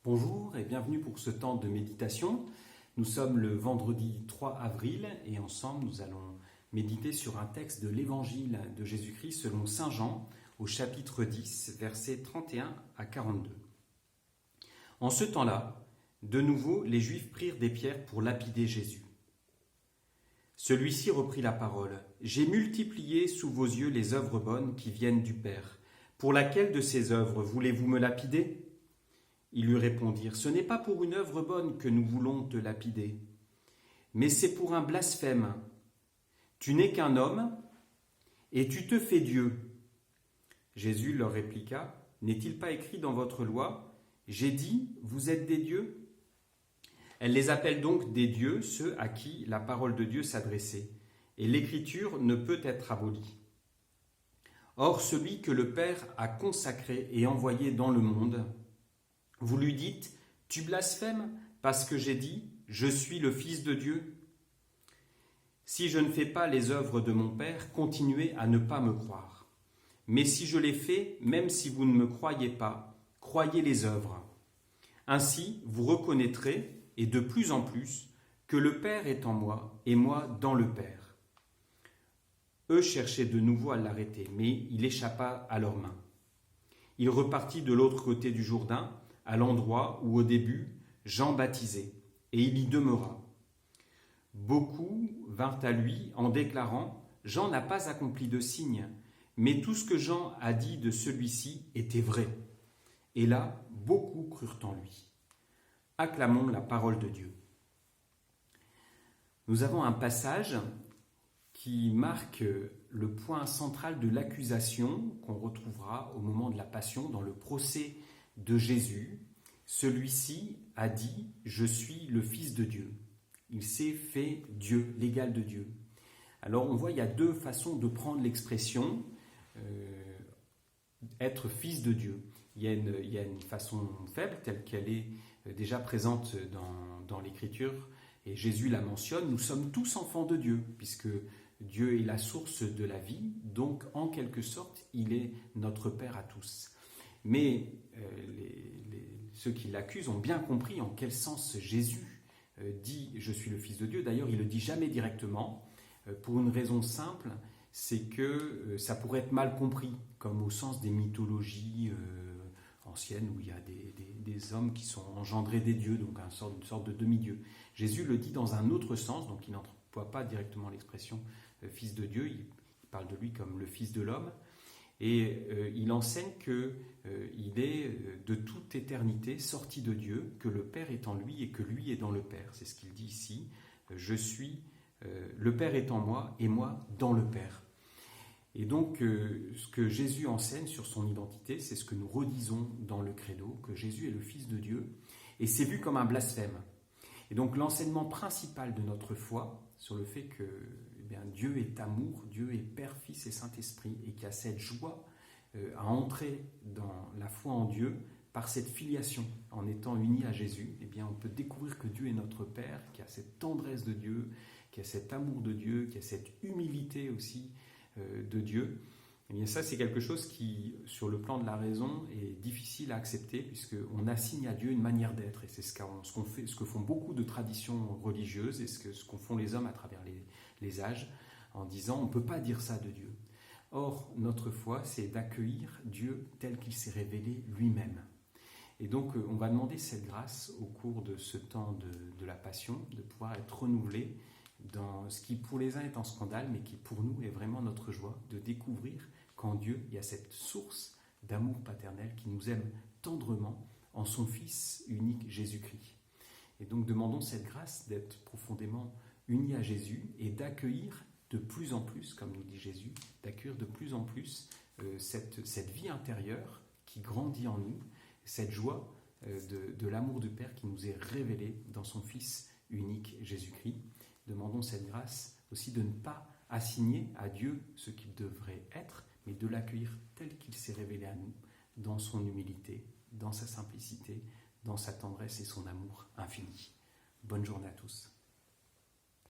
Bonjour et bienvenue pour ce temps de méditation. Nous sommes le vendredi 3 avril et ensemble nous allons méditer sur un texte de l'évangile de Jésus-Christ selon Saint Jean au chapitre 10, versets 31 à 42. En ce temps-là, de nouveau, les Juifs prirent des pierres pour lapider Jésus. Celui-ci reprit la parole. « J'ai multiplié sous vos yeux les œuvres bonnes qui viennent du Père. Pour laquelle de ces œuvres voulez-vous me lapider ?» Ils lui répondirent, « Ce n'est pas pour une œuvre bonne que nous voulons te lapider, mais c'est pour un blasphème. Tu n'es qu'un homme et tu te fais Dieu. » Jésus leur répliqua, « N'est-il pas écrit dans votre loi, j'ai dit, vous êtes des dieux ?» Elle les appelle donc des dieux, ceux à qui la parole de Dieu s'adressait, et l'écriture ne peut être abolie. Or, celui que le Père a consacré et envoyé dans le monde, vous lui dites, « Tu blasphèmes parce que j'ai dit, je suis le Fils de Dieu. » Si je ne fais pas les œuvres de mon Père, continuez à ne pas me croire. Mais si je les fais, même si vous ne me croyez pas, croyez les œuvres. Ainsi, vous reconnaîtrez, et de plus en plus, que le Père est en moi et moi dans le Père. Eux cherchaient de nouveau à l'arrêter, mais il échappa à leurs mains. Il repartit de l'autre côté du Jourdain, à l'endroit où au début Jean baptisait, et il y demeura. Beaucoup vinrent à lui en déclarant « Jean n'a pas accompli de signe, mais tout ce que Jean a dit de celui-ci était vrai. » Et là, beaucoup crurent en lui. Acclamons la parole de Dieu. Nous avons un passage qui marque le point central de l'accusation qu'on retrouvera au moment de la Passion dans le procès de Jésus. Celui-ci a dit « Je suis le Fils de Dieu ». Il s'est fait Dieu, l'égal de Dieu. Alors on voit, il y a deux façons de prendre l'expression être fils de Dieu. Il y a une façon faible, telle qu'elle est déjà présente dans l'Écriture, et Jésus la mentionne, nous sommes tous enfants de Dieu, puisque Dieu est la source de la vie, donc en quelque sorte, il est notre Père à tous. Mais ceux qui l'accusent ont bien compris en quel sens Jésus dit « Je suis le Fils de Dieu ». D'ailleurs, il ne le dit jamais directement, pour une raison simple, c'est que ça pourrait être mal compris, comme au sens des mythologies anciennes, où il y a des hommes qui sont engendrés des dieux, donc une sorte de demi-dieu. Jésus le dit dans un autre sens, donc il n'emploie pas directement l'expression « Fils de Dieu », il parle de lui comme le Fils de l'homme, et il enseigne qu'il est de toute éternité sorti de Dieu, que le Père est en lui et que lui est dans le Père. C'est ce qu'il dit ici. Le Père est en moi et moi dans le Père. Et donc, ce que Jésus enseigne sur son identité, c'est ce que nous redisons dans le credo, que Jésus est le Fils de Dieu, et c'est vu comme un blasphème. Et donc, l'enseignement principal de notre foi, sur le fait que Dieu est amour, Dieu est Père, Fils et Saint-Esprit, et qu'il y a cette joie à entrer dans la foi en Dieu par cette filiation, en étant unis à Jésus, on peut découvrir que Dieu est notre Père, qu'il y a cette tendresse de Dieu, qu'il y a cet amour de Dieu, qu'il y a cette humilité aussi de Dieu. Ça, c'est quelque chose qui, sur le plan de la raison, est difficile à accepter, puisqu'on assigne à Dieu une manière d'être, et c'est ce que font beaucoup de traditions religieuses, et ce qu'on font les hommes à travers les âges, en disant on ne peut pas dire ça de Dieu. Or, notre foi, c'est d'accueillir Dieu tel qu'il s'est révélé lui-même. Et donc, on va demander cette grâce au cours de ce temps de la Passion, de pouvoir être renouvelé dans ce qui pour les uns est un scandale, mais qui pour nous est vraiment notre joie, de découvrir qu'en Dieu, il y a cette source d'amour paternel qui nous aime tendrement en son Fils unique Jésus-Christ. Et donc, demandons cette grâce d'être profondément unis à Jésus et d'accueillir de plus en plus, comme nous dit Jésus, d'accueillir de plus en plus cette vie intérieure qui grandit en nous, cette joie de l'amour du Père qui nous est révélé dans son Fils unique Jésus-Christ. Demandons cette grâce aussi de ne pas assigner à Dieu ce qu'il devrait être, mais de l'accueillir tel qu'il s'est révélé à nous, dans son humilité, dans sa simplicité, dans sa tendresse et son amour infini. Bonne journée à tous.